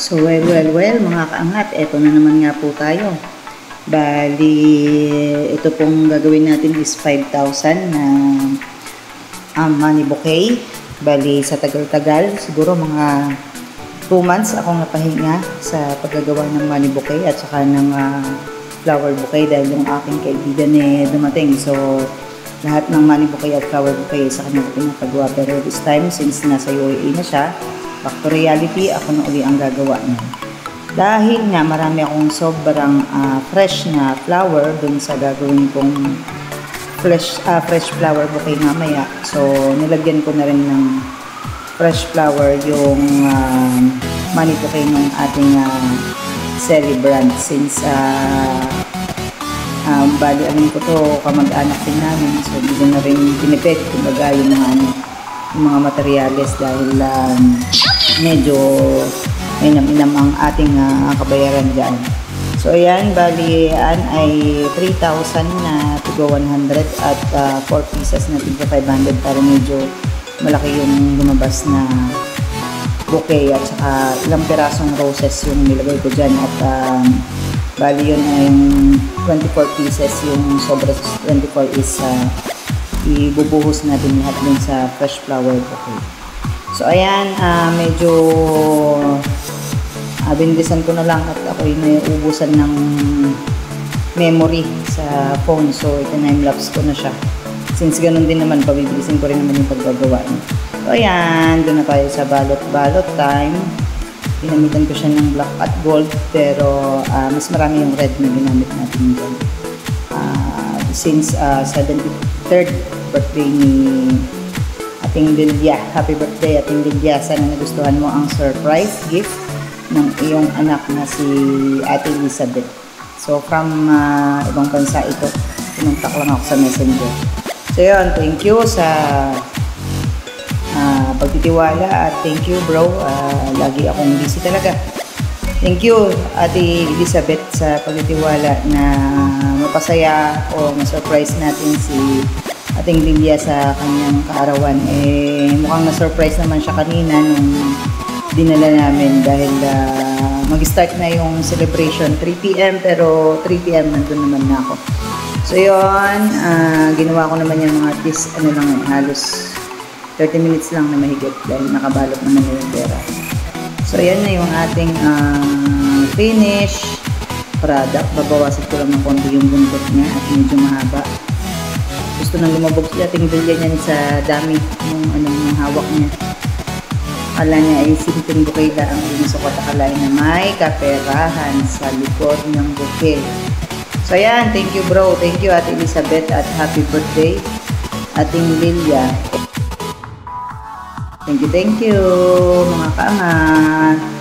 So well, mga kaangat, eto na naman nga po tayo. Bali, ito pong gagawin natin is 5,000 na money bouquet. Bali, sa tagal-tagal, siguro mga 2 months akong napahinga sa paggagawa ng money bouquet at saka ng flower bouquet dahil yung aking kaibigan dumating. So, lahat ng money bouquet at flower bouquet sa kanya ko pinapagawa. Pero this time, since nasa UAE na siya, back to reality, ako na uli ang gagawa niya. Dahil nga marami akong sobrang fresh na flower dun sa gagawin kong fresh flower bouquet mamaya. So, nilagyan ko na rin ng fresh flower yung money bouquet ng ating celebrant since bali amin ko to kamag-anak din namin. So, hindi na rin pinipet kumbaga yung mga materyales dahil medyo inam-inam ang ating kabayaran dyan. So, ayan, bali ay 3,000 na tigo 100 at 4 pieces na tigo 500 para medyo malaki yung lumabas na bouquet at saka ilang pirasong roses yung nilagay ko dyan at bali yun ay 24 pieces yung sobra 24 is ibubuhos natin lahat dun sa fresh flower bouquet. So ayan, medyo binilisan ko na lang at ako'y nauubusan ng memory sa phone. So iti-timelapse ko na siya. Since ganun din naman, pabibilisin ko rin naman yung paggagawa niya. So ayan, doon na tayo sa balot time. Ginamitan ko siya ng black at gold pero mas marami yung red na ginamit natin dyan. Since 73rd birthday ni Ating Lilia. Happy birthday Ating Lilia. Sana nagustuhan mo ang surprise gift ng iyong anak na si Ate Elizabeth. So from ibang bansa ito. Pinuntak lang ako sa messenger. So yun, thank you sa pagtitiwala at thank you bro. Lagi akong busy talaga. Thank you Ate Elizabeth sa pagtitiwala na mapasaya o ma-surprise natin si Ating Lilia sa kanyang kaarawan. Mukhang na-surprise naman siya kanina nung dinala namin dahil mag-start na yung celebration 3 PM pero 3 PM nandun naman na ako. So yun, ginawa ko naman yung mga halos 30 minutes lang na mahigit dahil nakabalot naman na yung pera. So yan na yung ating finish product. Babawasan ko lang ng konti yung buntot niya at medyo mahaba. Gusto nang lumabog si Ating Lilia niyan sa dami ng hawak niya. Akala niya ay simpleng bouquet lang ang sinusukot. Akalain na may kaperahan sa likod ng bouquet. So ayan, thank you bro. Thank you Ate Elizabeth at happy birthday Ating Lilia. Thank you mga kaangat.